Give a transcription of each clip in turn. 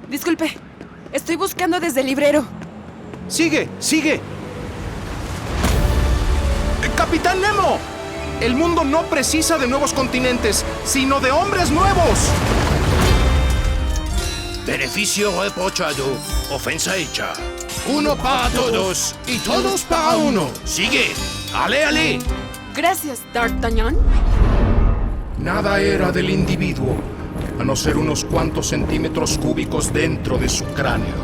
Disculpe, estoy buscando desde el librero. ¡Sigue! ¡Capitán Nemo! El mundo no precisa de nuevos continentes, sino de hombres nuevos. Beneficio reprochado, ofensa hecha. Uno para todos y todos para uno. Sigue. Ale. Gracias, D'Artagnan. Nada era del individuo, a no ser unos cuantos centímetros cúbicos dentro de su cráneo.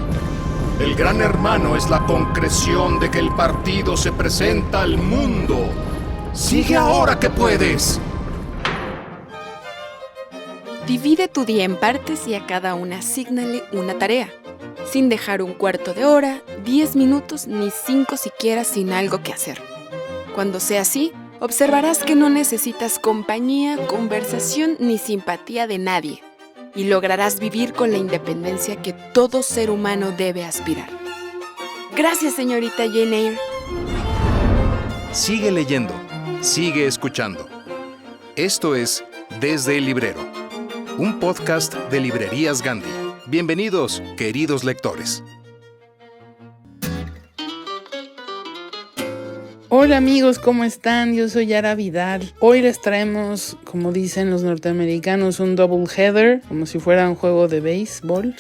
El gran hermano es la concreción de que el partido se presenta al mundo. ¡Sigue ahora que puedes! Divide tu día en partes y a cada una asígnale una tarea, sin dejar un cuarto de hora, 10 minutos ni 5 siquiera sin algo que hacer. Cuando sea así, observarás que no necesitas compañía, conversación ni simpatía de nadie y lograrás vivir con la independencia que todo ser humano debe aspirar. Gracias, señorita Jane Eyre. Sigue leyendo, sigue escuchando. Esto es Desde el Librero, un podcast de Librerías Gandhi. Bienvenidos, queridos lectores. Hola amigos, ¿cómo están? Yo soy Yara Vidal. Hoy les traemos, como dicen los norteamericanos, un double header, como si fuera un juego de béisbol.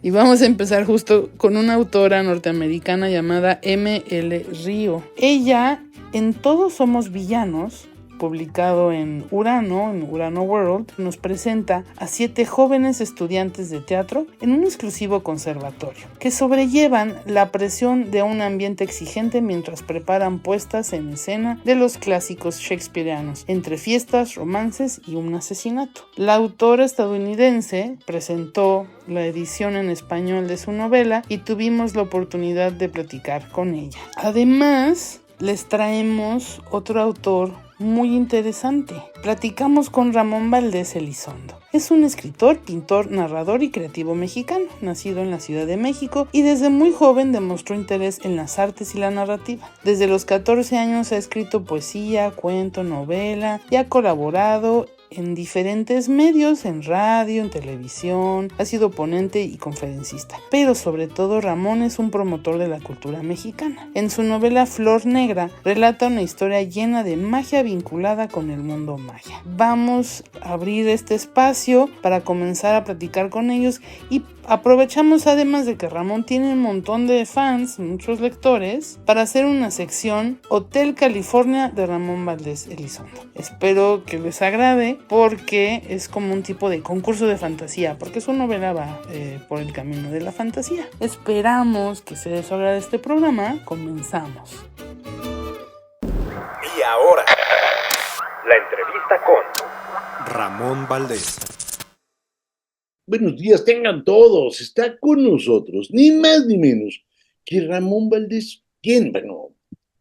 Y vamos a empezar justo con una autora norteamericana llamada M.L. Río. Ella, en Todos somos villanos, publicado en Urano World, nos presenta a 7 jóvenes estudiantes de teatro en un exclusivo conservatorio, que sobrellevan la presión de un ambiente exigente mientras preparan puestas en escena de los clásicos shakespearianos, entre fiestas, romances y un asesinato. La autora estadounidense presentó la edición en español de su novela y tuvimos la oportunidad de platicar con ella. Además, les traemos otro autor muy interesante. Platicamos con Ramón Valdés Elizondo. Es un escritor, pintor, narrador y creativo mexicano, nacido en la Ciudad de México y desde muy joven demostró interés en las artes y la narrativa. Desde los 14 años ha escrito poesía, cuento, novela y ha colaborado en diferentes medios, en radio, en televisión, ha sido ponente y conferencista. Pero sobre todo Ramón es un promotor de la cultura mexicana. En su novela Flor Negra relata una historia llena de magia vinculada con el mundo maya. Vamos a abrir este espacio para comenzar a platicar con ellos y aprovechamos, además de que Ramón tiene un montón de fans, muchos lectores, para hacer una sección Hotel California de Ramón Valdés Elizondo. Espero que les agrade porque es como un tipo de concurso de fantasía, porque su novela va por el camino de la fantasía. Esperamos que se les agrade este programa. Comenzamos. Y ahora, la entrevista con Ramón Valdés. Buenos días, tengan todos. Está con nosotros, ni más ni menos, que Ramón Valdés. ¿Quién? Bueno,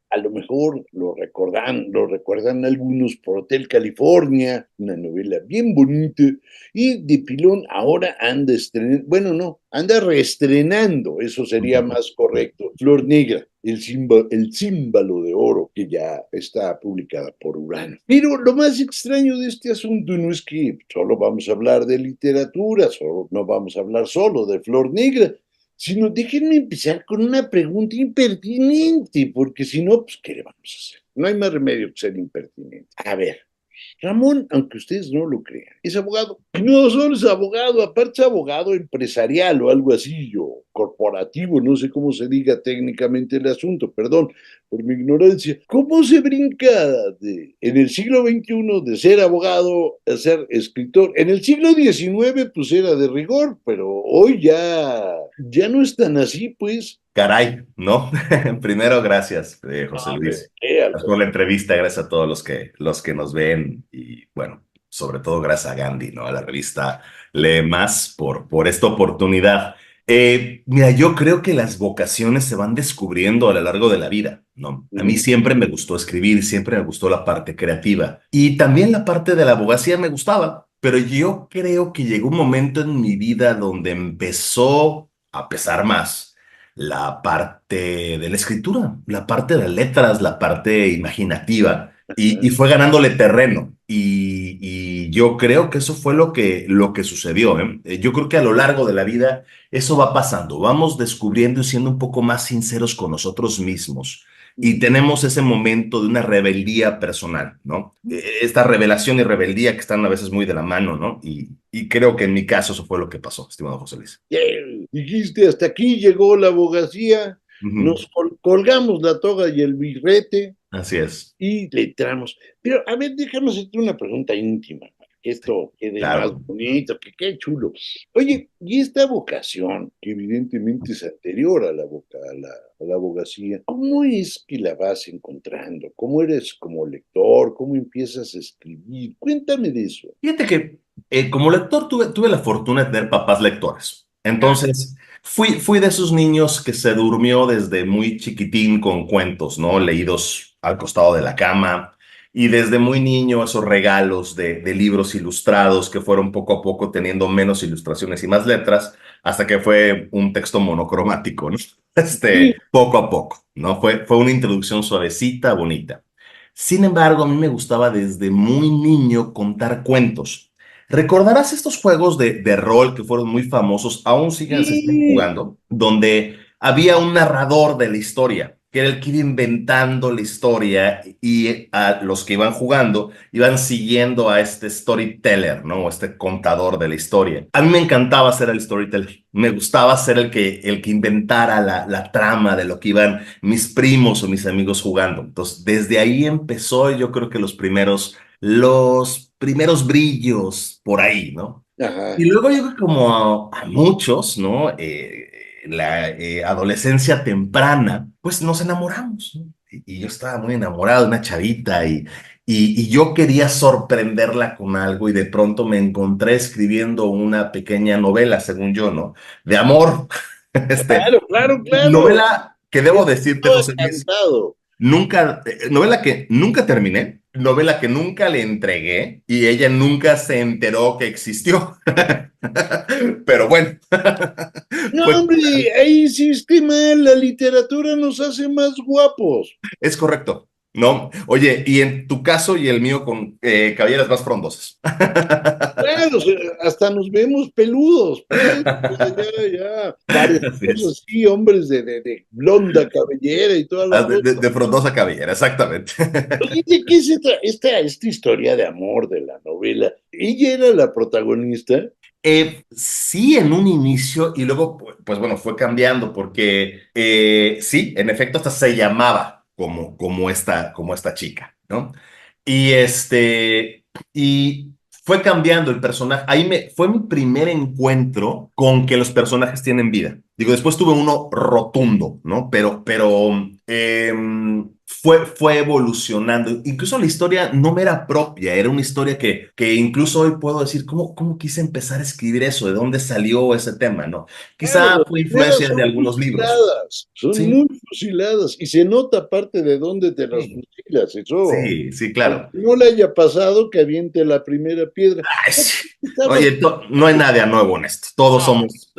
a lo mejor lo recuerdan algunos por Hotel California, una novela bien bonita, y de pilón ahora anda anda reestrenando, eso sería más correcto, Flor Negra, el címbalo de oro, que ya está publicada por Urano. Pero lo más extraño de este asunto no es que solo vamos a hablar de literatura, no vamos a hablar solo de Flor Negra, sino déjenme empezar con una pregunta impertinente, porque si no, pues, ¿qué le vamos a hacer? No hay más remedio que ser impertinente. A ver, Ramón, aunque ustedes no lo crean, es abogado. No solo es abogado, aparte es abogado empresarial o algo así, o corporativo, no sé cómo se diga técnicamente el asunto, perdón por mi ignorancia. ¿Cómo se brinca en el siglo XXI de ser abogado a ser escritor? En el siglo XIX pues era de rigor, pero hoy ya no es tan así, pues. Caray, ¿no? Primero, gracias, José Luis. Gracias por la entrevista, gracias a todos los que nos ven y, bueno, sobre todo gracias a Gandhi, ¿no? A la revista Lee Más por esta oportunidad. Mira, yo creo que las vocaciones se van descubriendo a lo largo de la vida, ¿no? A mí siempre me gustó escribir, siempre me gustó la parte creativa y también la parte de la abogacía me gustaba, pero yo creo que llegó un momento en mi vida donde empezó a pesar más la parte de la escritura, la parte de las letras, la parte imaginativa, y fue ganándole terreno. Y yo creo que eso fue lo que sucedió, ¿eh? Yo creo que a lo largo de la vida eso va pasando. Vamos descubriendo y siendo un poco más sinceros con nosotros mismos. Y tenemos ese momento de una rebeldía personal, ¿no? Esta revelación y rebeldía que están a veces muy de la mano, ¿no? Y creo que en mi caso eso fue lo que pasó, estimado José Luis. Dijiste, hasta aquí llegó la abogacía, nos colgamos la toga y el birrete. Así es. Y le entramos. Pero, a ver, déjame hacerte una pregunta íntima, para que esto quede Claro. más bonito, que quede chulo. Oye, y esta vocación, que evidentemente es anterior a la abogacía, ¿cómo es que la vas encontrando? ¿Cómo eres como lector? ¿Cómo empiezas a escribir? Cuéntame de eso. Fíjate que como lector tuve la fortuna de tener papás lectores. Entonces, fui de esos niños que se durmió desde muy chiquitín con cuentos, ¿no? Leídos al costado de la cama. Y desde muy niño esos regalos de libros ilustrados que fueron poco a poco teniendo menos ilustraciones y más letras, hasta que fue un texto monocromático, ¿no? Poco a poco, ¿no? Fue una introducción suavecita, bonita. Sin embargo, a mí me gustaba desde muy niño contar cuentos. ¿Recordarás estos juegos de rol que fueron muy famosos, aún siguen se están jugando, donde había un narrador de la historia, que era el que iba inventando la historia y a los que iban jugando iban siguiendo a este storyteller, ¿no? O este contador de la historia. A mí me encantaba ser el storyteller. Me gustaba ser el que inventara la trama de lo que iban mis primos o mis amigos jugando. Entonces, desde ahí empezó, yo creo que los primeros brillos por ahí, ¿no? Ajá. Y luego yo creo que como a muchos, ¿no? La adolescencia temprana, pues nos enamoramos, ¿no? Y yo estaba muy enamorado de una chavita y yo quería sorprenderla con algo y de pronto me encontré escribiendo una pequeña novela, según yo, ¿no? De amor. Claro. Novela que debo decirte, Todo José Luis, encantado. novela que nunca terminé, novela que nunca le entregué y ella nunca se enteró que existió. Pero bueno. No, Pues, hombre, ahí hiciste mal. La literatura nos hace más guapos. es correcto, ¿no? Oye, y en tu caso y el mío con cabelleras más frondosas. Claro, o sea, hasta nos vemos peludos, pues, ya. Parecemos así, hombres de blonda cabellera y toda la cosa. De frondosa cabellera, exactamente. Oye, ¿de qué se trata esta historia de amor de la novela? ¿Ella era la protagonista? Sí, en un inicio y luego, pues bueno, fue cambiando porque sí, en efecto, hasta se llamaba como esta chica, ¿no? Y y fue cambiando el personaje. Fue mi primer encuentro con que los personajes tienen vida. Digo, después tuve uno rotundo, ¿no? Pero fue evolucionando. Incluso la historia no me era propia, era una historia que incluso hoy puedo decir, ¿cómo quise empezar a escribir eso? ¿De dónde salió ese tema, no? Quizá Claro, fue influencia de algunos libros. son Sí, muy fusiladas y se nota parte de dónde te las sí, fusilas, eso. sí, claro. No le haya pasado que aviente la primera piedra. Ay, sí. Oye, no hay nada nuevo en esto. Todos somos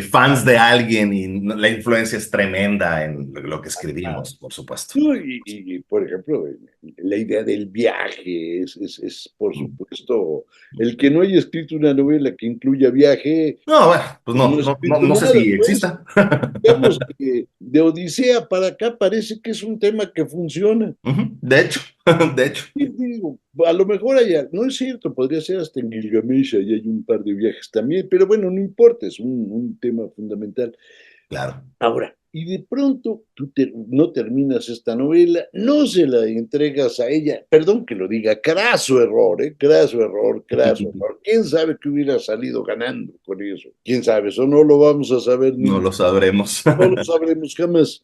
fans de alguien y la influencia es tremenda en lo que escribimos, por supuesto. No, por ejemplo, la idea del viaje es, por supuesto, el que no haya escrito una novela que incluya viaje, No, bueno, pues no ha escrito no sé nada, si pues. exista. Digamos que de Odisea para acá parece que es un tema que funciona. De hecho, de hecho. Y digo, a lo mejor no es cierto, podría ser hasta en Gilgamesh y hay un par de viajes también, pero bueno, no importa, es un tema fundamental. Claro. Ahora, y de pronto tú no terminas esta novela, no se la entregas a ella, perdón que lo diga, craso error, craso error. ¿Quién sabe qué hubiera salido ganando con eso? ¿Quién sabe? Eso no lo vamos a saber ni. No lo sabremos. No lo sabremos jamás.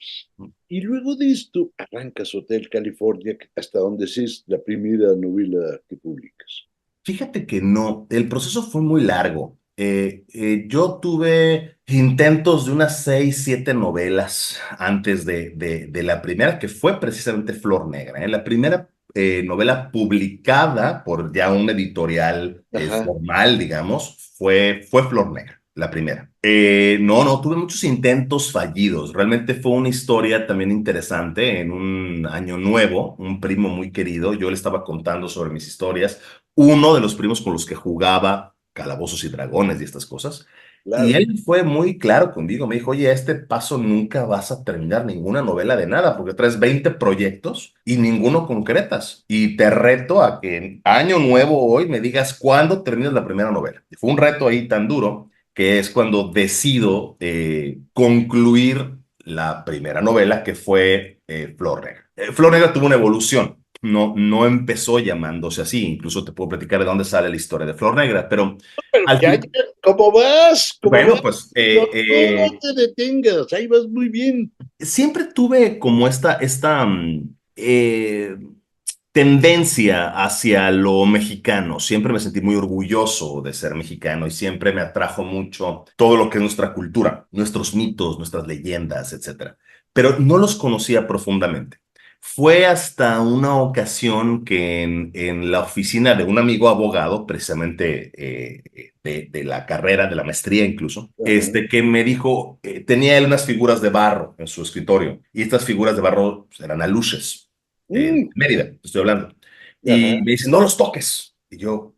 Y luego de esto arrancas Hotel California, hasta donde es la primera novela que publicas. Fíjate que no, el proceso fue muy largo. Yo tuve intentos de unas 6, 7 novelas antes de la primera, que fue precisamente Flor Negra, ¿eh? La primera novela publicada por ya un editorial formal, digamos, fue Flor Negra, la primera. No, tuve muchos intentos fallidos. Realmente fue una historia también interesante. En un año nuevo, un primo muy querido, yo le estaba contando sobre mis historias. uno de los primos con los que jugaba Calabozos y Dragones y estas cosas. Claro. Y él fue muy claro conmigo, me dijo, oye, a este paso nunca vas a terminar ninguna novela de nada, porque traes 20 proyectos y ninguno concretas. Y te reto a que en año nuevo hoy me digas cuándo terminas la primera novela. Y fue un reto ahí tan duro que es cuando decido concluir la primera novela, que fue Flor Negra. Flor Negra tuvo una evolución. No empezó llamándose así, incluso te puedo platicar de dónde sale la historia de Flor Negra, pero al Ya, fin, ¿cómo vas? bueno, vas? pues No te detengas, ahí vas muy bien. siempre tuve como esta tendencia hacia lo mexicano. Siempre me sentí muy orgulloso de ser mexicano y siempre me atrajo mucho todo lo que es nuestra cultura, nuestros mitos, nuestras leyendas, etcétera. Pero no los conocía profundamente. Fue hasta una ocasión que en la oficina de un amigo abogado, precisamente de la carrera, de la maestría incluso, que me dijo, tenía él unas figuras de barro en su escritorio y estas figuras de barro pues, eran aluches. Mérida, te estoy hablando. Y me dice, no los toques. Y yo,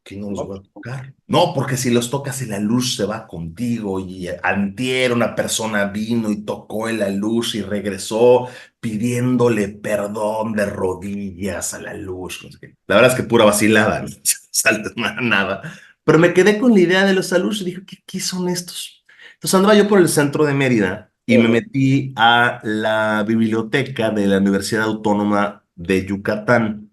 ¿qué no los voy a tocar? No, porque si los tocas el luz se va contigo. Y antier una persona vino y tocó el luz y regresó pidiéndole perdón de rodillas a la luz. No sé qué. La verdad es que pura vacilada, no saltes nada. Pero me quedé con la idea de los alush y dije, ¿qué son estos? Entonces andaba yo por el centro de Mérida y me metí a la biblioteca de la Universidad Autónoma de Yucatán,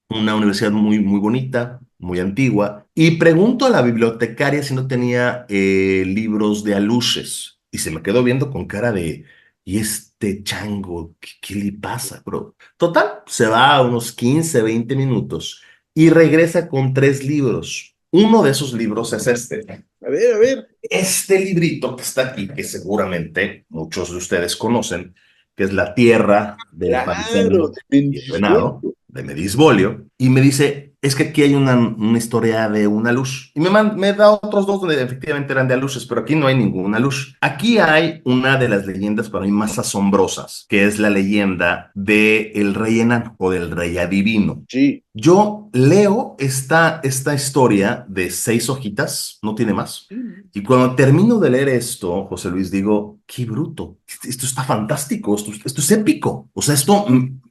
una universidad muy bonita, muy antigua, y pregunto a la bibliotecaria si no tenía libros de aluches, y se me quedó viendo con cara de, ¿y este chango, qué le pasa, bro? Total, se va a unos 15, 20 minutos y regresa con 3 libros. Uno de esos libros es este. A ver. Este librito que está aquí, que seguramente muchos de ustedes conocen, que es La Tierra del Pariseno y el Venado, de Medisbolio, y me dice, es que aquí hay una historia de una luz. Y me da otros 2 donde efectivamente eran de aluches, pero aquí no hay ninguna luz. Aquí hay una de las leyendas para mí más asombrosas, que es la leyenda del rey enano o del rey adivino. Sí. Yo leo esta historia de 6 hojitas, no tiene más. Y cuando termino de leer esto, José Luis, digo, qué bruto, esto está fantástico, esto es épico. O sea, esto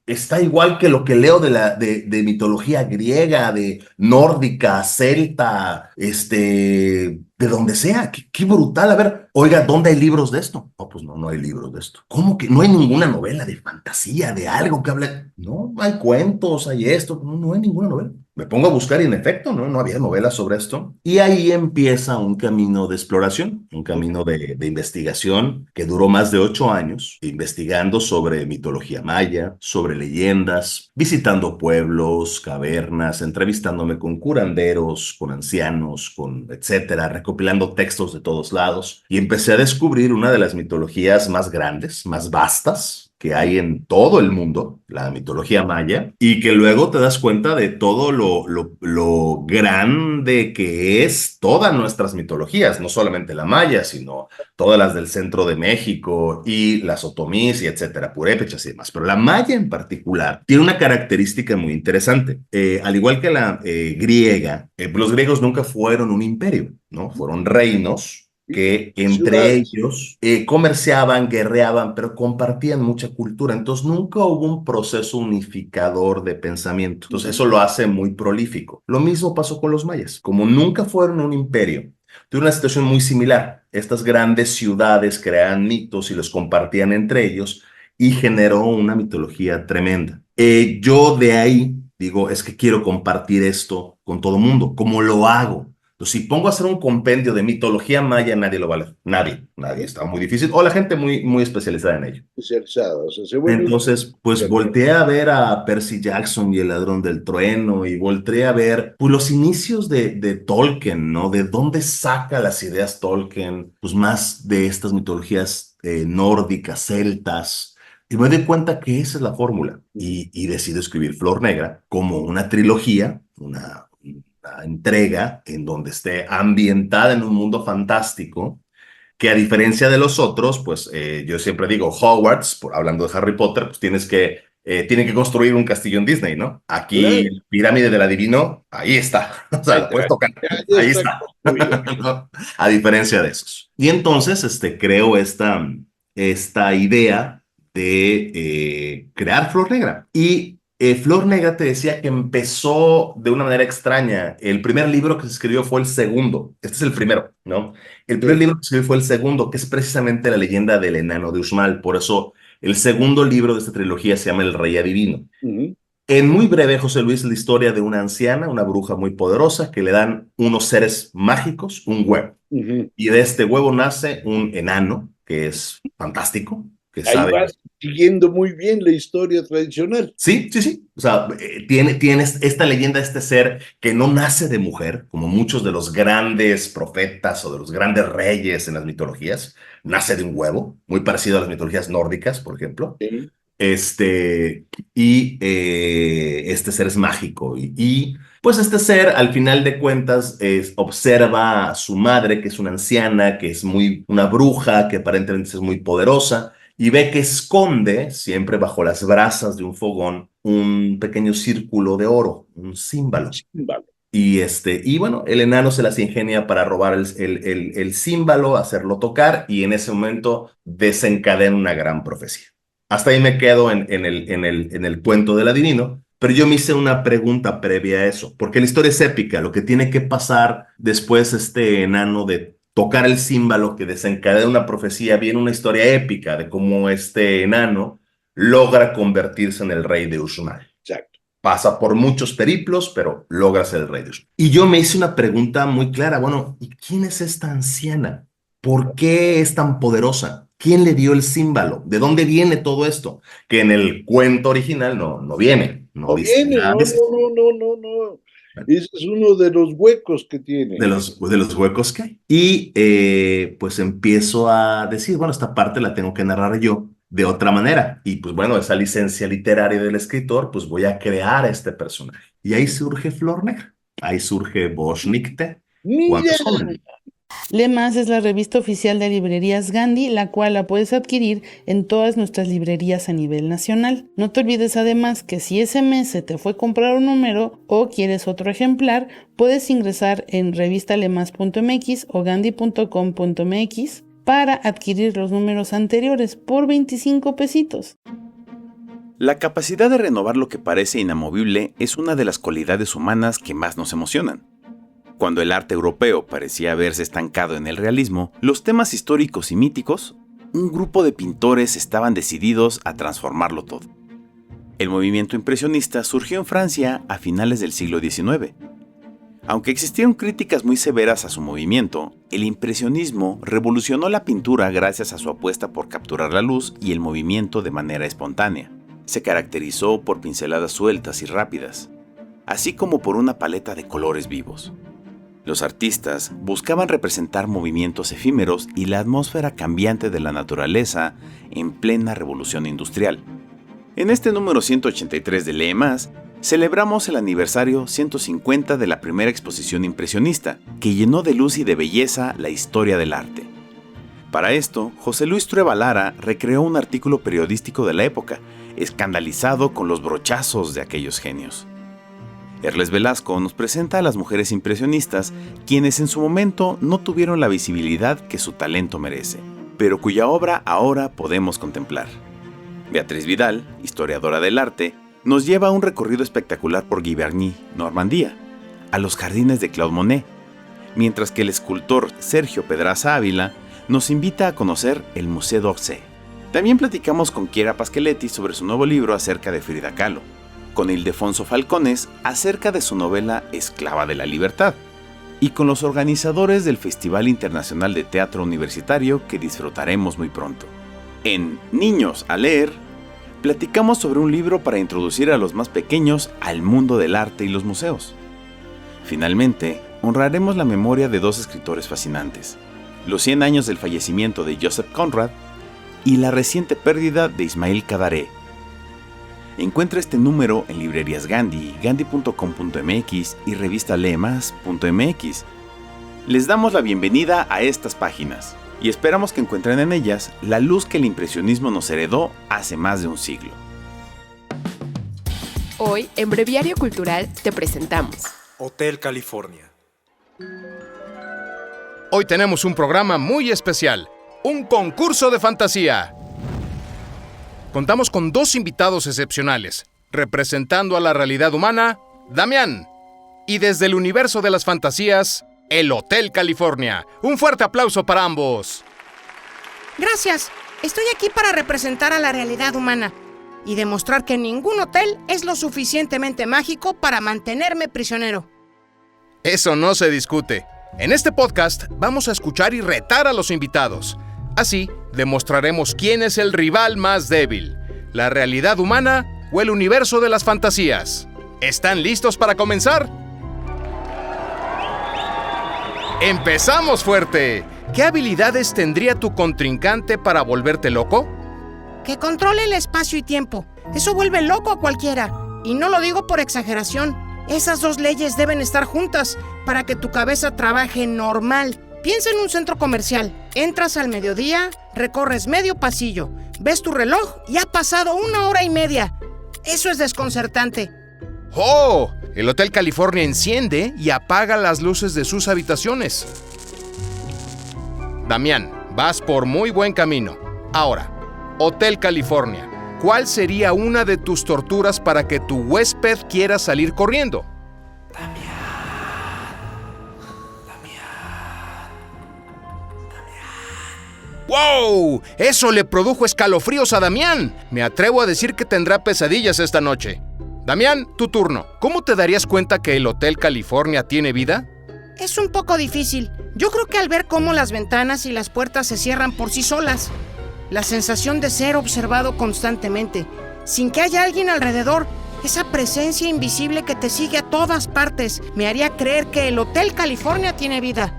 está igual que lo que leo de mitología griega, de nórdica, celta, de donde sea. Qué brutal. A ver, oiga, ¿dónde hay libros de esto? No, pues no hay libros de esto. ¿Cómo que no hay ninguna novela de fantasía, de algo que hable? No, hay cuentos, hay esto, no hay ninguna novela. Me pongo a buscar y en efecto, no había novelas sobre esto. Y ahí empieza un camino de exploración, un camino de investigación que duró más de 8 años, investigando sobre mitología maya, sobre leyendas, visitando pueblos, cavernas, entrevistándome con curanderos, con ancianos, con etcétera, recopilando textos de todos lados. Y empecé a descubrir una de las mitologías más grandes, más vastas, que hay en todo el mundo, la mitología maya, y que luego te das cuenta de todo lo grande que es todas nuestras mitologías, no solamente la maya, sino todas las del centro de México y las otomís y etcétera, purépechas y demás. Pero la maya en particular tiene una característica muy interesante. Al igual que la griega, los griegos nunca fueron un imperio, ¿no? Fueron reinos que entre ellos comerciaban, guerreaban, pero compartían mucha cultura. Entonces nunca hubo un proceso unificador de pensamiento. Entonces eso lo hace muy prolífico. Lo mismo pasó con los mayas. Como nunca fueron un imperio, tuve una situación muy similar. Estas grandes ciudades creaban mitos y los compartían entre ellos y generó una mitología tremenda. Yo de ahí digo, es que quiero compartir esto con todo el mundo. ¿Cómo lo hago? Entonces, si pongo a hacer un compendio de mitología maya, nadie lo va a leer. Nadie. Está muy difícil. O la gente muy especializada en ello. Especializada. O sea, Entonces, pues volteé a ver a Percy Jackson y el Ladrón del Trueno y volteé a ver pues, los inicios de Tolkien, ¿no? De dónde saca las ideas Tolkien, pues más de estas mitologías nórdicas, celtas. Y me di cuenta que esa es la fórmula. Y decido escribir Flor Negra como una trilogía, una entrega en donde esté ambientada en un mundo fantástico, que a diferencia de los otros, pues yo siempre digo Hogwarts, hablando de Harry Potter, pues tienes que tienen que construir un castillo en Disney, ¿no? Aquí, Pirámide del Adivino, ahí está. O sea, lo puedes tocar. Ahí está. ¿No? A diferencia de esos. Y entonces, creo esta idea de crear Flor Negra. Y Flor Negra, te decía que empezó de una manera extraña. El primer libro que se escribió fue el segundo. Este es el primero, ¿no? El primer libro que se escribió fue el segundo, que es precisamente la leyenda del enano de Uxmal. Por eso el segundo libro de esta trilogía se llama El Rey Adivino. En muy breve, José Luis, la historia de una anciana, una bruja muy poderosa, que le dan unos seres mágicos, un huevo. Y de este huevo nace un enano, que es fantástico, que ahí sabe... vas siguiendo muy bien la historia tradicional. Sí. O sea, tiene esta leyenda, este ser que no nace de mujer, como muchos de los grandes profetas o de los grandes reyes en las mitologías. Nace de un huevo, muy parecido a las mitologías nórdicas, por ejemplo. Sí. Este ser es mágico. Y pues este ser, al final de cuentas, observa a su madre, que es una anciana, que es una bruja, que aparentemente es muy poderosa, y ve que esconde, siempre bajo las brasas de un fogón, un pequeño círculo de oro, un címbalo. Y bueno, el enano se las ingenia para robar el címbalo, hacerlo tocar, y en ese momento desencadena una gran profecía. Hasta ahí me quedo en el cuento del adivino, pero yo me hice una pregunta previa a eso, porque la historia es épica. Lo que tiene que pasar después este enano de tocar el címbalo que desencadena una profecía, viene una historia épica de cómo este enano logra convertirse en el rey de Uxmal. Exacto. Pasa por muchos periplos, pero logra ser el rey de Uxmal. Y yo me hice una pregunta muy clara. Bueno, ¿y quién es esta anciana? ¿Por qué es tan poderosa? ¿Quién le dio el címbalo? ¿De dónde viene todo esto? Que en el cuento original no viene. No viene, no. Ese es uno de los huecos que tiene. De los huecos que hay. Y pues empiezo a decir, bueno, esta parte la tengo que narrar yo de otra manera. Y pues bueno, esa licencia literaria del escritor, pues voy a crear este personaje. Y ahí surge Flor Negra. Ahí surge Boschnickte. Mira. Lemas es la revista oficial de librerías Gandhi, la cual la puedes adquirir en todas nuestras librerías a nivel nacional. No te olvides además que si ese mes se te fue comprar un número o quieres otro ejemplar, puedes ingresar en revistalemas.mx o gandhi.com.mx para adquirir los números anteriores por 25 pesitos. La capacidad de renovar lo que parece inamovible es una de las cualidades humanas que más nos emocionan. Cuando el arte europeo parecía haberse estancado en el realismo, los temas históricos y míticos, un grupo de pintores estaban decididos a transformarlo todo. El movimiento impresionista surgió en Francia a finales del siglo XIX. Aunque existieron críticas muy severas a su movimiento, el impresionismo revolucionó la pintura gracias a su apuesta por capturar la luz y el movimiento de manera espontánea. Se caracterizó por pinceladas sueltas y rápidas, así como por una paleta de colores vivos. Los artistas buscaban representar movimientos efímeros y la atmósfera cambiante de la naturaleza en plena revolución industrial. En este número 183 de Lee Más, celebramos el aniversario 150 de la primera exposición impresionista, que llenó de luz y de belleza la historia del arte. Para esto, José Luis Trueba Lara recreó un artículo periodístico de la época, escandalizado con los brochazos de aquellos genios. Erles Velasco nos presenta a las mujeres impresionistas, quienes en su momento no tuvieron la visibilidad que su talento merece, pero cuya obra ahora podemos contemplar. Beatriz Vidal, historiadora del arte, nos lleva a un recorrido espectacular por Giverny, Normandía, a los jardines de Claude Monet, mientras que el escultor Sergio Pedraza Ávila nos invita a conocer el Musée d'Orsay. También platicamos con Chiara Pascheletti sobre su nuevo libro acerca de Frida Kahlo, con Ildefonso Falcones acerca de su novela Esclava de la Libertad, y con los organizadores del Festival Internacional de Teatro Universitario que disfrutaremos muy pronto. En Niños a Leer, platicamos sobre un libro para introducir a los más pequeños al mundo del arte y los museos. Finalmente, honraremos la memoria de dos escritores fascinantes, los 100 años del fallecimiento de Joseph Conrad y la reciente pérdida de Ismail Kadaré. Encuentra este número en librerías Gandhi, gandhi.com.mx y revistalemas.mx. Les damos la bienvenida a estas páginas y esperamos que encuentren en ellas la luz que el impresionismo nos heredó hace más de un siglo. Hoy, en Breviario Cultural, te presentamos Hotel California. Hoy tenemos un programa muy especial, un concurso de fantasía. Contamos con 2 invitados excepcionales, representando a la realidad humana, Damián, y desde el universo de las fantasías, el Hotel California. Un fuerte aplauso para ambos. Gracias. Estoy aquí para representar a la realidad humana y demostrar que ningún hotel es lo suficientemente mágico para mantenerme prisionero. Eso no se discute. En este podcast vamos a escuchar y retar a los invitados. Así, demostraremos quién es el rival más débil, la realidad humana o el universo de las fantasías. ¿Están listos para comenzar? ¡Empezamos fuerte! ¿Qué habilidades tendría tu contrincante para volverte loco? Que controle el espacio y tiempo. Eso vuelve loco a cualquiera. Y no lo digo por exageración. Esas 2 leyes deben estar juntas para que tu cabeza trabaje normal. Piensa en un centro comercial. Entras al mediodía, recorres medio pasillo, ves tu reloj y ha pasado 1 hora y media. Eso es desconcertante. ¡Oh! El Hotel California enciende y apaga las luces de sus habitaciones. Damián, vas por muy buen camino. Ahora, Hotel California, ¿cuál sería una de tus torturas para que tu huésped quiera salir corriendo? ¡Wow! Eso le produjo escalofríos a Damián. Me atrevo a decir que tendrá pesadillas esta noche. Damián, tu turno. ¿Cómo te darías cuenta que el Hotel California tiene vida? Es un poco difícil. Yo creo que al ver cómo las ventanas y las puertas se cierran por sí solas, la sensación de ser observado constantemente, sin que haya alguien alrededor, esa presencia invisible que te sigue a todas partes, me haría creer que el Hotel California tiene vida.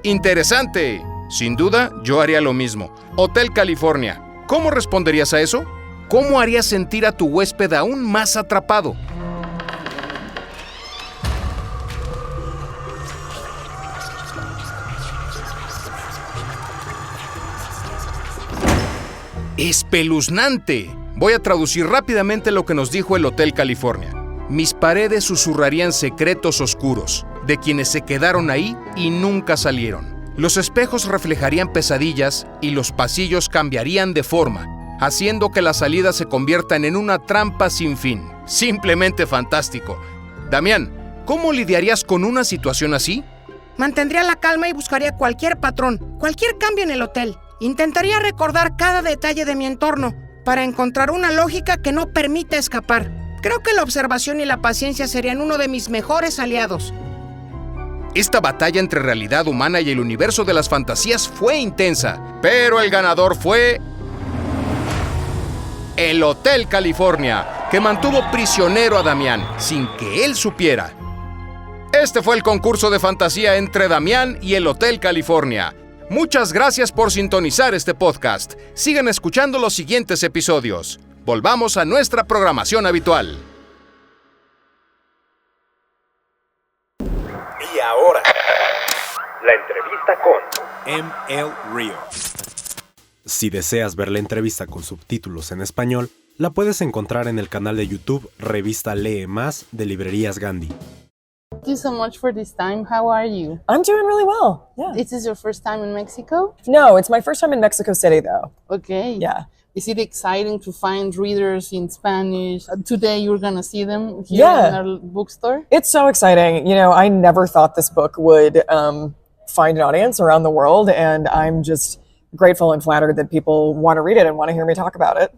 ¡Interesante! Sin duda, yo haría lo mismo. Hotel California, ¿cómo responderías a eso? ¿Cómo harías sentir a tu huésped aún más atrapado? ¡Espeluznante! Voy a traducir rápidamente lo que nos dijo el Hotel California. Mis paredes susurrarían secretos oscuros, de quienes se quedaron ahí y nunca salieron. Los espejos reflejarían pesadillas y los pasillos cambiarían de forma, haciendo que las salidas se conviertan en una trampa sin fin. Simplemente fantástico. Damián, ¿cómo lidiarías con una situación así? Mantendría la calma y buscaría cualquier patrón, cualquier cambio en el hotel. Intentaría recordar cada detalle de mi entorno para encontrar una lógica que no permita escapar. Creo que la observación y la paciencia serían uno de mis mejores aliados. Esta batalla entre realidad humana y el universo de las fantasías fue intensa, pero el ganador fue el Hotel California, que mantuvo prisionero a Damián sin que él supiera. Este fue el concurso de fantasía entre Damián y el Hotel California. Muchas gracias por sintonizar este podcast. Sigan escuchando los siguientes episodios. Volvamos a nuestra programación habitual. Y ahora, la entrevista con M.L. Rio. Si deseas ver la entrevista con subtítulos en español, la puedes encontrar en el canal de YouTube Revista Lee Más de Librerías Gandhi. Thank you so much for this time. How are you? I'm doing really well, yeah. This is your first time in Mexico? No, it's my first time in Mexico City, though. Okay. Yeah. Is it exciting to find readers in Spanish? Today you're going to see them here in our bookstore? It's so exciting. You know, I never thought this book would find an audience around the world, and I'm just grateful and flattered that people want to read it and want to hear me talk about it.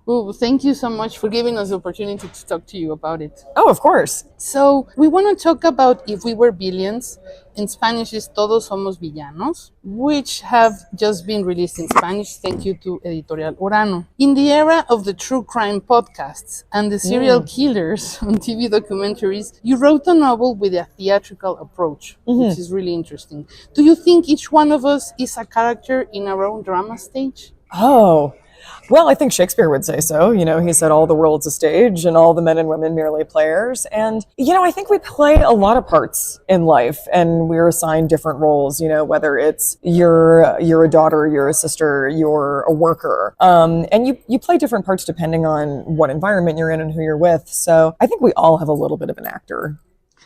Well, thank you so much for giving us the opportunity to talk to you about it. Oh, of course. So, we want to talk about If We Were Villains. In Spanish is Todos Somos Villanos, which have just been released in Spanish, thank you to Editorial Urano. In the era of the true crime podcasts and the serial killers on TV documentaries, you wrote a novel with a theatrical approach, which is really interesting. Do you think each one of us is a character in our own drama stage? Oh, Well, I think Shakespeare would say so. You know, he said all the world's a stage and all the men and women merely players. And, you know, I think we play a lot of parts in life and we're assigned different roles, you know, whether it's you're a daughter, you're a sister, you're a worker. And you play different parts depending on what environment you're in and who you're with. So I think we all have a little bit of an actor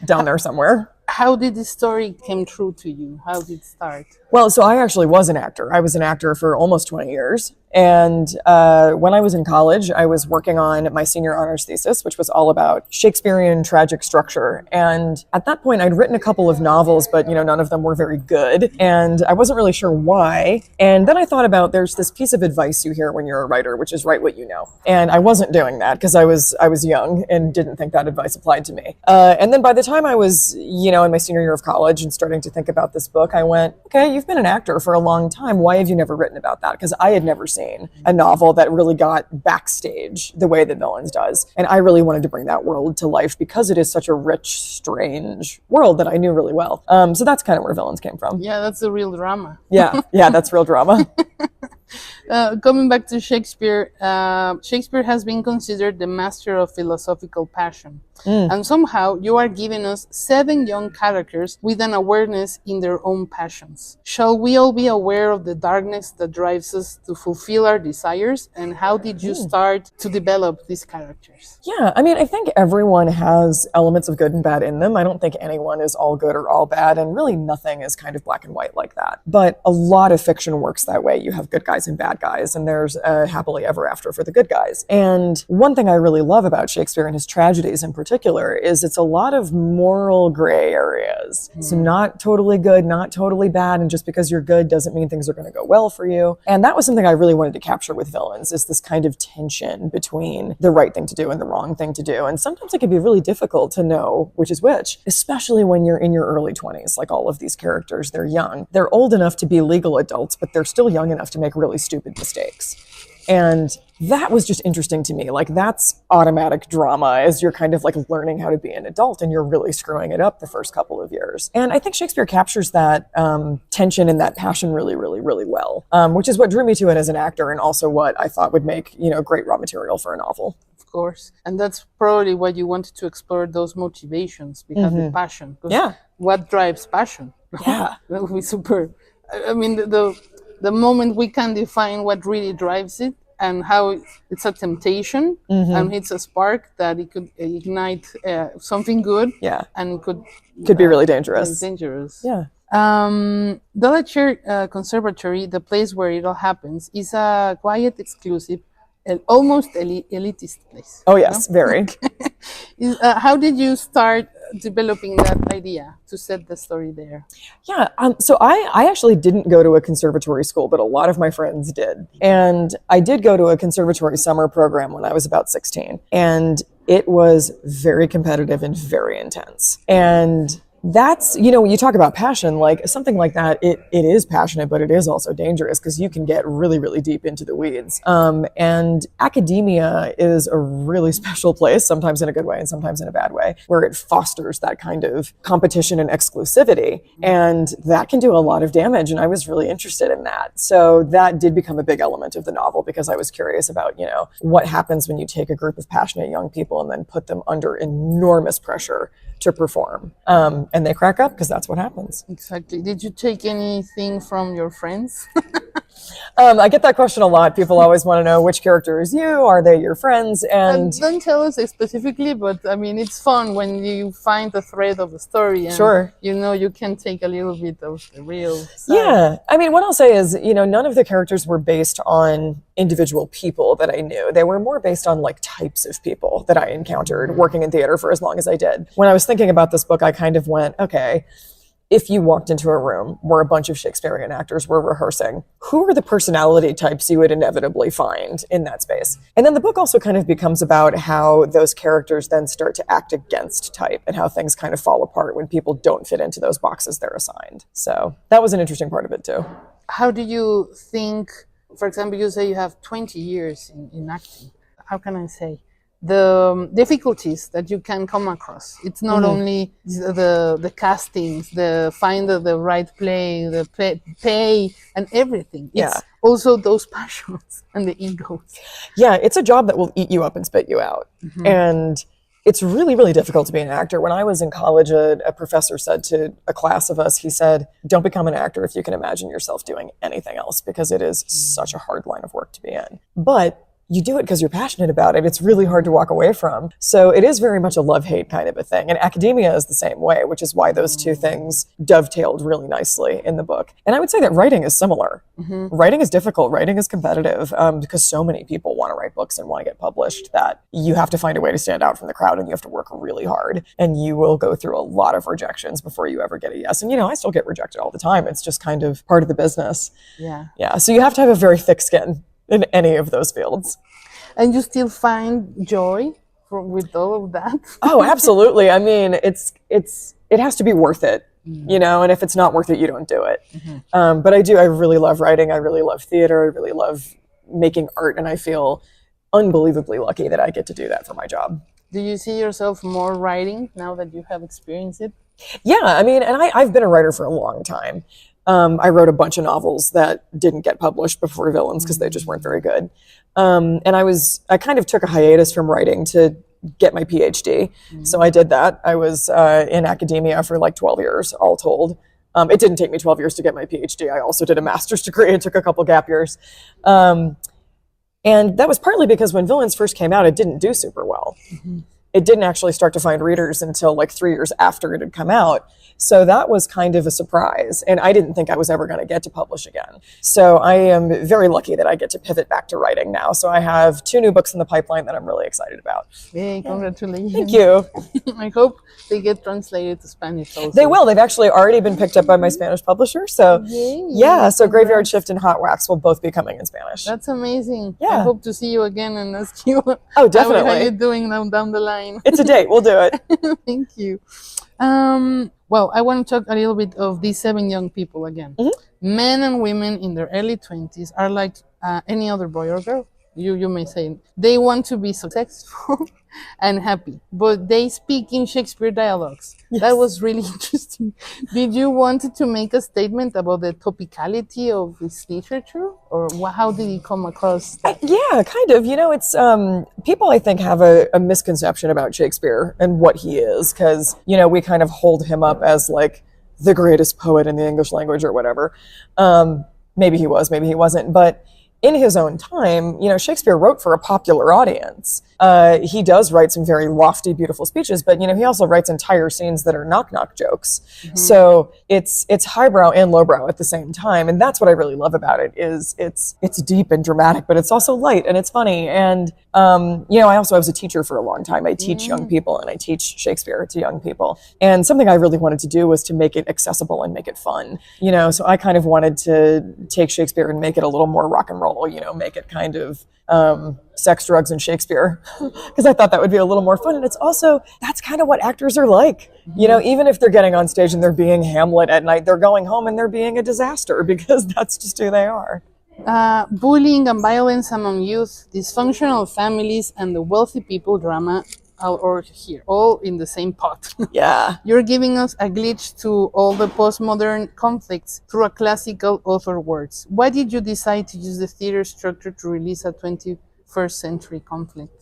down there somewhere. How did the story come true to you? How did it start? Well, so I actually was an actor. I was an actor for almost 20 years. And when I was in college, I was working on my senior honors thesis, which was all about Shakespearean tragic structure. And at that point, I'd written a couple of novels, but, you know, none of them were very good. And I wasn't really sure why. And then I thought about there's this piece of advice you hear when you're a writer, which is write what you know. And I wasn't doing that because I was young and didn't think that advice applied to me. And then by the time I was, you know, in my senior year of college and starting to think about this book, I went, okay, you've been an actor for a long time. Why have you never written about that? Because I had never seen a novel that really got backstage the way that Villains does. And I really wanted to bring that world to life because it is such a rich, strange world that I knew really well. So that's kind of where Villains came from. Yeah, that's the real drama. Yeah, that's real drama. Coming back to Shakespeare, Shakespeare has been considered the master of philosophical passion. And somehow you are giving us 7 young characters with an awareness in their own passions. Shall we all be aware of the darkness that drives us to fulfill our desires? And how did you start to develop these characters? Yeah, I mean, I think everyone has elements of good and bad in them. I don't think anyone is all good or all bad, and really nothing is kind of black and white like that. But a lot of fiction works that way. You have good guys and bad guys, and there's a happily ever after for the good guys. And one thing I really love about Shakespeare and his tragedies in particular is it's a lot of moral gray areas. So not totally good, not totally bad, and just because you're good doesn't mean things are going to go well for you. And that was something I really wanted to capture with Villains, is this kind of tension between the right thing to do and the wrong thing to do. And sometimes it can be really difficult to know which is which, especially when you're in your early 20s, like all of these characters. They're young. They're old enough to be legal adults, but they're still young enough to make really stupid mistakes. And that was just interesting to me. Like, that's automatic drama as you're kind of like learning how to be an adult and you're really screwing it up the first couple of years. And I think Shakespeare captures that tension and that passion really, really, really well, which is what drew me to it as an actor and also what I thought would make, you know, great raw material for a novel. Of course. And that's probably why you wanted to explore those motivations, because the passion. Yeah. What drives passion? Yeah. That would be super. I mean, the moment we can define what really drives it and how it's a temptation and it's a spark that it could ignite something good. Yeah. And could be really dangerous. Yeah. Delachair Conservatory, the place where it all happens, is a quiet, exclusive, almost elitist place. Oh, yes, very. How did you start developing that idea to set the story there? Yeah, so I actually didn't go to a conservatory school, but a lot of my friends did. And I did go to a conservatory summer program when I was about 16. And it was very competitive and very intense. And that's, you know, when you talk about passion, like something like that, it is passionate, but it is also dangerous because you can get really, really deep into the weeds. And academia is a really special place, sometimes in a good way and sometimes in a bad way, where it fosters that kind of competition and exclusivity. And that can do a lot of damage. And I was really interested in that. So that did become a big element of the novel because I was curious about, you know, what happens when you take a group of passionate young people and then put them under enormous pressure to perform. And they crack up because that's what happens. Exactly. Did you take anything from your friends? I get that question a lot. People always want to know which character is you, are they your friends? And don't tell us specifically, but I mean, it's fun when you find the thread of the story and sure, you know, you can take a little bit of the real side. Yeah. I mean, what I'll say is, you know, none of the characters were based on individual people that I knew. They were more based on like types of people that I encountered working in theater for as long as I did. When I was thinking about this book, I kind of went, okay, if you walked into a room where a bunch of Shakespearean actors were rehearsing, who are the personality types you would inevitably find in that space? And then the book also kind of becomes about how those characters then start to act against type and how things kind of fall apart when people don't fit into those boxes they're assigned. So that was an interesting part of it too. How do you think, for example, you say you have 20 years in acting. How can I say? the difficulties that you can come across. It's not only the castings, the find the right play, the pay and everything. It's also those passions and the egos. Yeah, it's a job that will eat you up and spit you out. And it's really, really difficult to be an actor. When I was in college, a professor said to a class of us, he said, don't become an actor if you can imagine yourself doing anything else, because it is such a hard line of work to be in. But you do it because you're passionate about it. It's really hard to walk away from. So it is very much a love-hate kind of a thing. And academia is the same way, which is why those two things dovetailed really nicely in the book. And I would say that writing is similar. Writing is difficult. Writing is competitive because so many people want to write books and want to get published that you have to find a way to stand out from the crowd, and you have to work really hard. And you will go through a lot of rejections before you ever get a yes. And, I still get rejected all the time. It's just kind of part of the business. Yeah. So you have to have a very thick skin in any of those fields. And you still find joy with all of that? Oh, absolutely. I mean, it has to be worth it, and if it's not worth it, you don't do it. But I really love writing. I really love theater. I really love making art. And I feel unbelievably lucky that I get to do that for my job. Do you see yourself more writing now that you have experienced it? Yeah, I mean, and I've been a writer for a long time. I wrote a bunch of novels that didn't get published before Villains because they just weren't very good. And I kind of took a hiatus from writing to get my PhD. So I did that. I was in academia for like 12 years, all told. It didn't take me 12 years to get my PhD. I also did a master's degree. It took a couple gap years. And that was partly because when Villains first came out, it didn't do super well. It didn't actually start to find readers until like 3 years after it had come out. So that was kind of a surprise. And I didn't think I was ever going to get to publish again. So I am very lucky that I get to pivot back to writing now. So I have 2 new books in the pipeline that I'm really excited about. Yay, congratulations. Thank you. I hope they get translated to Spanish also. They will. They've actually already been picked up by my Spanish publisher. So so Graveyard Shift and Hot Wax will both be coming in Spanish. That's amazing. Yeah. I hope to see you again and ask you how are you doing down the line. It's a date. We'll do it. Thank you. Well, I want to talk a little bit of these 7 young people again. Men and women in their early 20s are like any other boy or girl. You may say they want to be successful and happy, but they speak in Shakespeare dialogues. Yes. That was really interesting. Did you want to make a statement about the topicality of this literature, or how did it come across? Yeah, kind of. It's people I think have a misconception about Shakespeare and what he is, because we kind of hold him up as like the greatest poet in the English language or whatever. Maybe he was, maybe he wasn't, but in his own time, Shakespeare wrote for a popular audience. He does write some very lofty, beautiful speeches, but he also writes entire scenes that are knock-knock jokes. So it's highbrow and lowbrow at the same time, and that's what I really love about it. Is it's deep and dramatic, but it's also light and it's funny. And I was a teacher for a long time. I teach young people, and I teach Shakespeare to young people. And something I really wanted to do was to make it accessible and make it fun. So I kind of wanted to take Shakespeare and make it a little more rock and roll. Make it kind of sex, drugs, and Shakespeare, because I thought that would be a little more fun. And it's also, that's kind of what actors are like. Even if they're getting on stage and they're being Hamlet at night, they're going home and they're being a disaster, because that's just who they are. Bullying and violence among youth, dysfunctional families, and the wealthy people drama all in the same pot. Yeah. You're giving us a glitch to all the postmodern conflicts through a classical author words. Why did you decide to use the theater structure to release a 21st century conflict?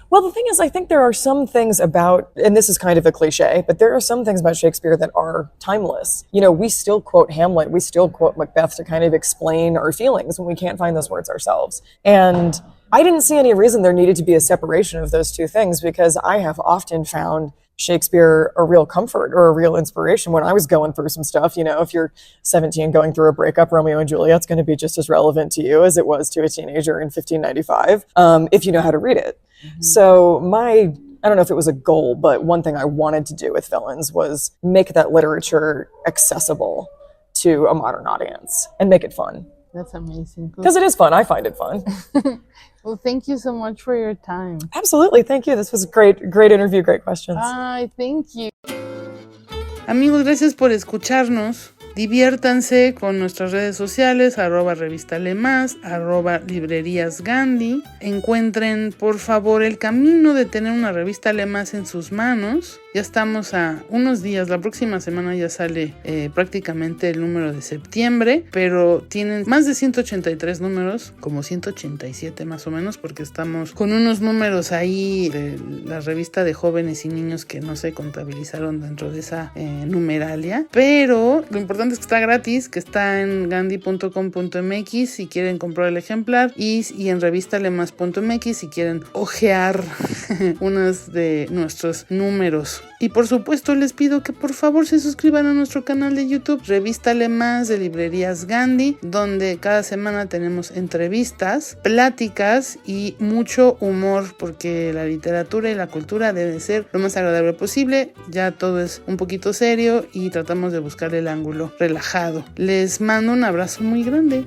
Well, the thing is, I think there are some things about, and this is kind of a cliche, but there are some things about Shakespeare that are timeless. We still quote Hamlet, we still quote Macbeth to kind of explain our feelings when we can't find those words ourselves. And I didn't see any reason there needed to be a separation of those two things, because I have often found Shakespeare a real comfort or a real inspiration when I was going through some stuff. If you're 17 going through a breakup, Romeo and Juliet's going to be just as relevant to you as it was to a teenager in 1595, if you know how to read it. So I don't know if it was a goal, but one thing I wanted to do with Villains was make that literature accessible to a modern audience and make it fun. That's amazing. Because it is fun. I find it fun. Well, thank you so much for your time. Absolutely. Thank you. This was a great interview. Great questions. Thank you. Amigos, gracias por escucharnos. Diviértanse con nuestras redes sociales, @revista Lemás, @librerías Gandhi. Encuentren, por favor, el camino de tener una revista Lemás en sus manos. Ya estamos a unos días, la próxima semana ya sale prácticamente el número de septiembre, pero tienen más de 183 números, como 187 más o menos, porque estamos con unos números ahí de la revista de jóvenes y niños que no se contabilizaron dentro de esa numeralia, pero lo importante es que está gratis, que está en gandhi.com.mx si quieren comprar el ejemplar y en revistalemas.mx si quieren ojear unos de nuestros números. Y por supuesto les pido que por favor se suscriban a nuestro canal de YouTube, Revista Lemás de Librerías Gandhi, donde cada semana tenemos entrevistas, pláticas y mucho humor, porque la literatura y la cultura deben ser lo más agradable posible. Ya todo es un poquito serio y tratamos de buscar el ángulo relajado. Les mando un abrazo muy grande.